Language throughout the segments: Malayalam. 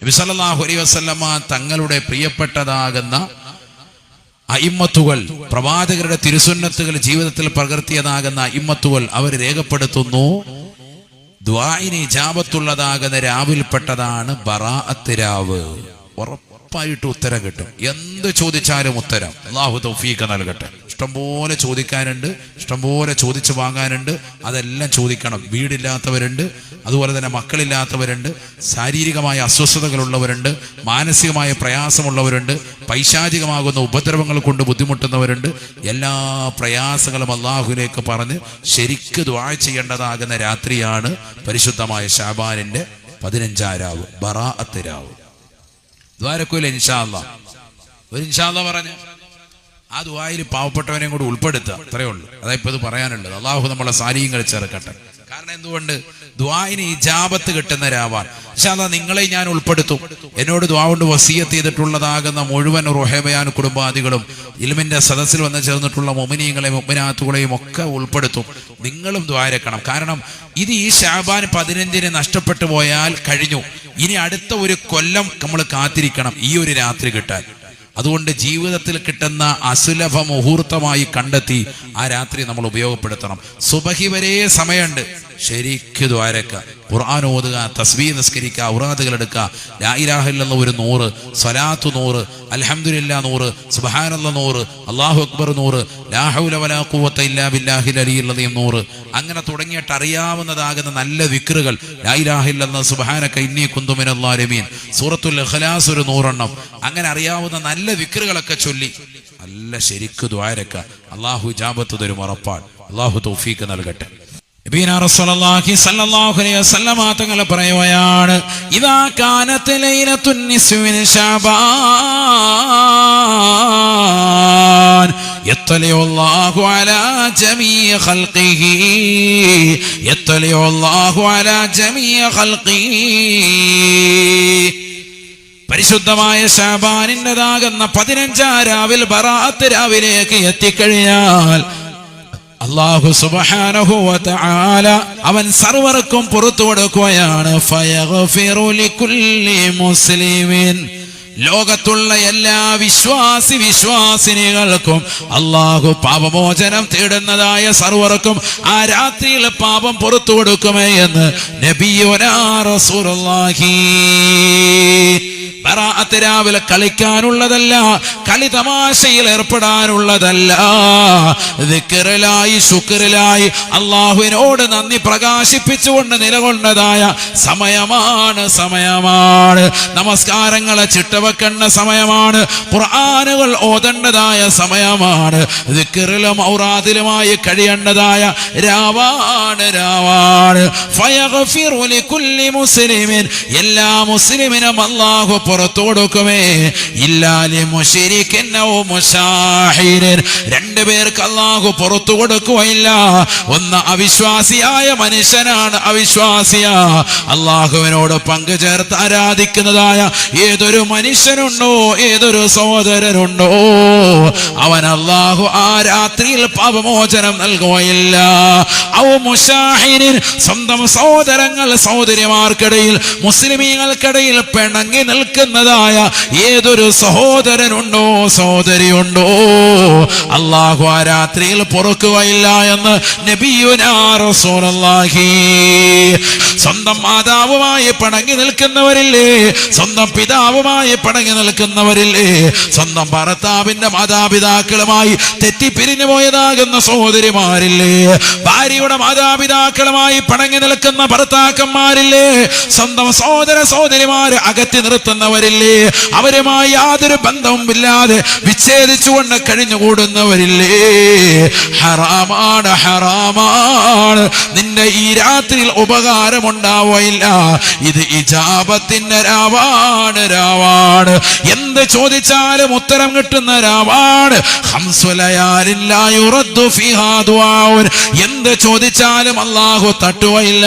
നബി സല്ലല്ലാഹു അലൈഹി വസല്ലമ തങ്ങളുടെ പ്രിയപ്പെട്ടതാകുന്ന അയിമ്മത്തുകൾ, പ്രവാചകരുടെ തിരുസുന്നത്തുകൾ ജീവിതത്തിൽ പകർത്തിയതാകുന്ന അയിമ്മത്തുകൾ അവർ രേഖപ്പെടുത്തുന്നു, ദുആഇന് ഇജാബത്തുള്ളതാകുന്ന രാവിൽപ്പെട്ടതാണ് ബറാഅത്ത് രാവ്. ഉറപ്പായിട്ട് ഉത്തരം കിട്ടും. എന്ത് ചോദിച്ചാലും ഉത്തരം. അല്ലാഹു തൗഫീഖ് നൽകട്ടെ. ഇഷ്ടംപോലെ ചോദിക്കാനുണ്ട്, ഇഷ്ടംപോലെ ചോദിച്ചു വാങ്ങാനുണ്ട്. അതെല്ലാം ചോദിക്കണം. വീടില്ലാത്തവരുണ്ട്, അതുപോലെ തന്നെ മക്കളില്ലാത്തവരുണ്ട്, ശാരീരികമായ അസ്വസ്ഥതകളുള്ളവരുണ്ട്, മാനസികമായ പ്രയാസമുള്ളവരുണ്ട്, പൈശാചികമാകുന്ന ഉപദ്രവങ്ങൾ കൊണ്ട് ബുദ്ധിമുട്ടുന്നവരുണ്ട്. എല്ലാ പ്രയാസങ്ങളും അള്ളാഹുവിലേക്ക് പറഞ്ഞ് ശരിക്ക് ദുആ ചെയ്യേണ്ടതാകുന്ന രാത്രിയാണ് പരിശുദ്ധമായ ശഅബാനിന്റെ 15-ാം രാവ്, ബറാഅത്ത് രാവ്. ദ്വാരക്കൂല ഇൻഷാ അല്ലാഹ്. ഒരു ഇൻഷാ അല്ലാഹ് പറഞ്ഞ് ആ ദുആയിൽ പാവപ്പെട്ടവനെയും കൂടി ഉൾപ്പെടുത്തുക. അത്രയേ ഉള്ളൂ. അതായിപ്പോൾ ഇത് പറയാനുള്ളത്. അള്ളാഹു നമ്മളെ സാലിഹ്യങ്ങൾ ചേർക്കട്ടെ. കാരണം എന്തുകൊണ്ട്? ദുആഇന് ഇജാബത്ത് കിട്ടുന്ന രാവാൻ. ഇൻഷാ അല്ലാഹ് നിങ്ങളെ ഞാൻ ഉൾപ്പെടുത്തും. എന്നോട് ദുആ കൊണ്ട് വസിയത്ത് ചെയ്തിട്ടുള്ളതാകുന്ന മുഴുവൻ റുഹൈബയാൻ കുടുംബാദികളും ഇൽമിന്റെ സദസ്സിൽ വന്ന് ചേർന്നിട്ടുള്ള മുഅ്മിനീങ്ങളെയും മുഅ്മിനാത്തുകളെയും ഒക്കെ ഉൾപ്പെടുത്തും. നിങ്ങളും ദ്വാരക്കണം. കാരണം ഇത് ഈ ശഅബാൻ 15-ന് നഷ്ടപ്പെട്ടു പോയാൽ കഴിഞ്ഞു. ഇനി അടുത്ത ഒരു കൊല്ലം നമ്മൾ കാത്തിരിക്കണം ഈ ഒരു രാത്രി കിട്ടാൻ. അതുകൊണ്ട് ജീവിതത്തിൽ കിട്ടുന്ന അസുലഭ മുഹൂർത്തമായി കണ്ടെത്തി ആ രാത്രി നമ്മൾ ഉപയോഗപ്പെടുത്തണം. സുബഹി വരെ സമയമുണ്ട്. ശരിക്കും ദ്വാരക്ക, ഖുർആൻ ഓതുക, തസ്ബീഹ് നിസ്കരിക്കുക, ഔറാദുകൾ എടുക്കുക, ലാ ഇലാഹ ഇല്ലല്ലാഹ് 100, സ്വലാത്ത് 100, അൽഹംദുലില്ലാഹ് 100, സുബ്ഹാനല്ലാഹ് 100, അല്ലാഹു അക്ബർ 100, ലാ ഹൗല വലാ ഖുവത ഇല്ലാ ബില്ലാഹിൽ അലിയിൽ അദീം 100. അങ്ങനെ തുടങ്ങിയിട്ട് അറിയാവുന്നതാകുന്ന നല്ല ദിക്റുകൾ, ലാ ഇലാഹ ഇല്ലല്ലാഹ് സുബ്ഹാനക ഇന്നി കുന്തു മിനൽ ളാലിമീൻ, സൂറത്തുൽ ഇഖ്ലാസ് ഒരു 100 എണ്ണം. അങ്ങനെ അറിയാവുന്ന നല്ല ദിക്റുകളൊക്കെ ചൊല്ലി നല്ല ശരിക്ക് ദ്വാരക്ക. അല്ലാഹു ഇജാബത്ത് തരും, ഉറപ്പാണ്. അല്ലാഹു തൗഫീഖ് നൽകട്ടെ. നബിയുനാ റസൂലുള്ളാഹി സ്വല്ലല്ലാഹു അലൈഹി വസല്ലമ തങ്ങൾ പറയുകയാണ്, ഇദാ കാനത് ലൈലത്തുൻ നിസ്ഫി മിൻ ശഅബാൻ യത്ലഉ അല്ലാഹു അലാ ജമീഇ ഖൽഖിഹി, യത്ലഉ അല്ലാഹു അലാ ജമീഇ ഖൽഖിഹി. പരിശുദ്ധമായ ശഅബാനിൻ്റെതാകുന്ന 15-ാം രാവിൽ ബറാഅത്ത് രാവിലേക്ക് എത്തിക്കഴിഞ്ഞാൽ അല്ലാഹു സുബ്ഹാനഹു വ തആല അവൻ സർവർക്കും പുറത്തു കൊടുക്കുകയാണ്. ഫയഗ്ഫിറു ലികുല്ലി മുസ്ലിമിൻ, ലോകത്തുള്ള എല്ലാ വിശ്വാസിനികൾക്കും അല്ലാഹു പാപമോചനം തേടുന്നതായ സർവർക്കും ആ രാത്രിയിൽ പാപം പുറത്തു കൊടുക്കുമേ എന്ന് നബിയുനാ റസൂലുള്ളാഹി. ബറാഅത്ത് രാവിലെ കളിക്കാനുള്ളതല്ല, കളി തമാശയിൽ ഏർപ്പെടാനുള്ളതല്ല. ദിക്റിലായി ശുക്റിലായി അല്ലാഹുവിനോട് നന്ദി പ്രകാശിപ്പിച്ചുകൊണ്ട് നിലകൊണ്ടതായ സമയമാണ്. നമസ്കാരങ്ങളെ ചിട്ടവെക്കേണ്ട സമയമാണ്. ഖുർആനുകൾ ഓതേണ്ടതായ സമയമാണ്. ദിക്റിലും ഔറാദിലുമായി കഴിയേണ്ടതായ രാവാണ്. ഫയഗ്ഫിറു ലികുല്ലി മുസ്ലിമിൻ, എല്ലാ മുസ്ലിമിനും അല്ലാഹു പുറത്തു കൊടുക്കുമേ. ഇല്ലാലി മുശ്രിക്കിൻ ഔ മുശാഹിരിൻ, 2 പേർക്ക് അല്ലാഹു പുറത്തു കൊടുക്കുകയില്ല. ഒന്ന് അവിശ്വാസിയായ മനുഷ്യനാണ്, അവിശ്വാസിയാ അല്ലാഹുവിനോട് പങ്കു ചേർത്ത് ആരാധിക്കുന്നതായ ഏതൊരു മനുഷ്യനുണ്ടോ, ഏതൊരു സഹോദരനുണ്ടോ, അവൻ അല്ലാഹു ആ രാത്രിയിൽ പാപമോചനം നൽകുകയില്ല. ഔ മുശാഹിരിൻ, സ്വന്തം സഹോദരങ്ങൾ സഹോദരിമാർക്കിടയിൽ മുസ്ലിമീങ്ങൾക്കിടയിൽ പിണങ്ങി നിൽക്കുന്നതായ ഏതൊരു സഹോദരനുണ്ടോ, സഹോദരിയുണ്ടോ, അല്ലാഹു ആ രാത്രിയിൽ പൊറുക്കുകയില്ല എന്ന് നബിയുനാ റസൂലുള്ളാഹി. സ്വന്തം മാതാവുമായി പിണങ്ങി നിൽക്കുന്നവരില്ലേ, സ്വന്തം പിതാവുമായി പിണങ്ങി നിൽക്കുന്നവരില്ലേ, സ്വന്തം ഭർത്താവിന്റെ മാതാപിതാക്കളുമായി തെറ്റിപ്പിരിഞ്ഞു പോയതാകുന്ന സഹോദരിമാരില്ലേ, ഭാര്യയുടെ മാതാപിതാക്കളുമായി പിണങ്ങി നിൽക്കുന്ന ഭർത്താക്കന്മാരില്ലേ, സ്വന്തം സഹോദര സഹോദരിമാരെ അകറ്റി നിർത്തുന്നവരില്ലേ, അവരുമായി യാതൊരു ബന്ധവുമില്ലാതെ വിച്ഛേദിച്ചുകൊണ്ട് കഴിഞ്ഞുകൂടുന്നവരില്ലേ, ഹറാമാണ്. നിന്റെ ഈ രാത്രിയിൽ ഉപകാരമുണ്ടാവുകയില്ല. ഇത് ഇജാബത്തിന്റെ രാവാണ്. എന്ത് ചോദിച്ചാലും ഉത്തരം കിട്ടുന്ന രാവാണ്. എന്ത് ചോദിച്ചാലും അല്ലാഹു തട്ടുകയില്ല.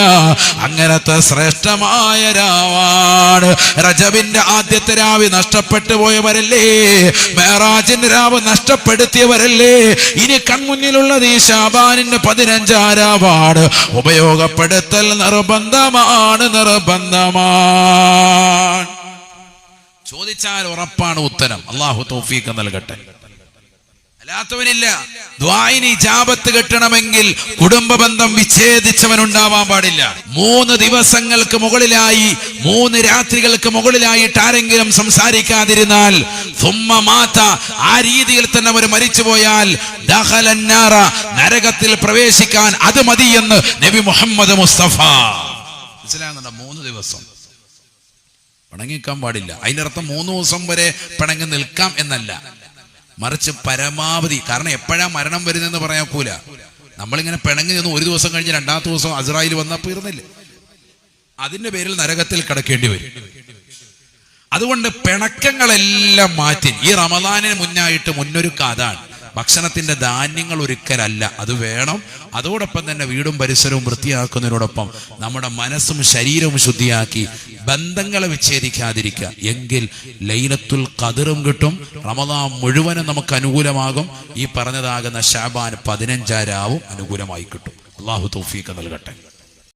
അങ്ങനത്തെ ശ്രേഷ്ഠമായ രാവാണ്. റജബിന്റെ ആദ്യത്തെ രാവ് നഷ്ടപ്പെട്ടു പോയവരല്ലേ, മെഹറാജിന്റെ രാവ് നഷ്ടപ്പെടുത്തിയവരല്ലേ, ഇനി കൺമുന്നിലുള്ളത് ഈ ശഅബാനിന്റെ 15-ാം രാവാണ്. ഉപയോഗപ്പെടുത്തൽ നിർബന്ധമാണ്. ചോദിച്ചാൽ ഉറപ്പാണ് ഉത്തരം. അള്ളാഹു തൗഫീഖ് നൽകട്ടെ. അല്ലാത്തവനില്ല. ദുആഇന് ഇജാബത്ത് കിട്ടണമെങ്കിൽ കുടുംബ ബന്ധം വിച്ഛേദിച്ചവനുണ്ടാവാൻ പാടില്ല. 3 ദിവസങ്ങൾക്ക് മുകളിലായി 3 രാത്രികൾക്ക് മുകളിലായിട്ട് ആരെങ്കിലും സംസാരിക്കാതിരുന്നാൽ ആ രീതിയിൽ തന്നെ അവർ മരിച്ചുപോയാൽ നരകത്തിൽ പ്രവേശിക്കാൻ അത് മതിയെന്ന് നബി മുഹമ്മദ് മുസ്തഫ. മനസ്സിലാകുന്നുണ്ടോ? 3 ദിവസം പിണങ്ങിക്കാൻ പാടില്ല. അതിനർത്ഥം 3 ദിവസം വരെ പിണങ്ങി നിൽക്കാം എന്നല്ല, മറിച്ച് പരമാവധി. കാരണം എപ്പോഴാ മരണം വരുന്നതെന്ന് പറയാക്കൂല. നമ്മളിങ്ങനെ പിണങ്ങി നിന്ന് 1 ദിവസം കഴിഞ്ഞ് 2ാമത്തെ ദിവസം അസ്രായിൽ വന്നപ്പോൾ ഇരുന്നില്ല, അതിന്റെ പേരിൽ നരകത്തിൽ കിടക്കേണ്ടി വരും. അതുകൊണ്ട് പിണക്കങ്ങളെല്ലാം മാറ്റി ഈ റമദാനിന് മുന്നായിട്ട് മുന്നൊരുക്കം അതാണ്. ഭക്ഷണത്തിന്റെ ധാന്യങ്ങൾ ഒരുക്കലല്ല, അത് വേണം. അതോടൊപ്പം തന്നെ വീടും പരിസരവും വൃത്തിയാക്കുന്നതിനോടൊപ്പം നമ്മുടെ മനസ്സും ശരീരവും ശുദ്ധിയാക്കി ബന്ധങ്ങളെ വിച്ഛേദിക്കാതിരിക്കുക. എങ്കിൽ ലൈലത്തുൽ ഖദറും കിട്ടും, റമദാൻ മുഴുവനും നമുക്ക് അനുകൂലമാകും. ഈ പറഞ്ഞതാകുന്ന ശഅബാൻ 15 രാവും അനുകൂലമായി കിട്ടും. അല്ലാഹു തൗഫീഖ് നൽകട്ടെ.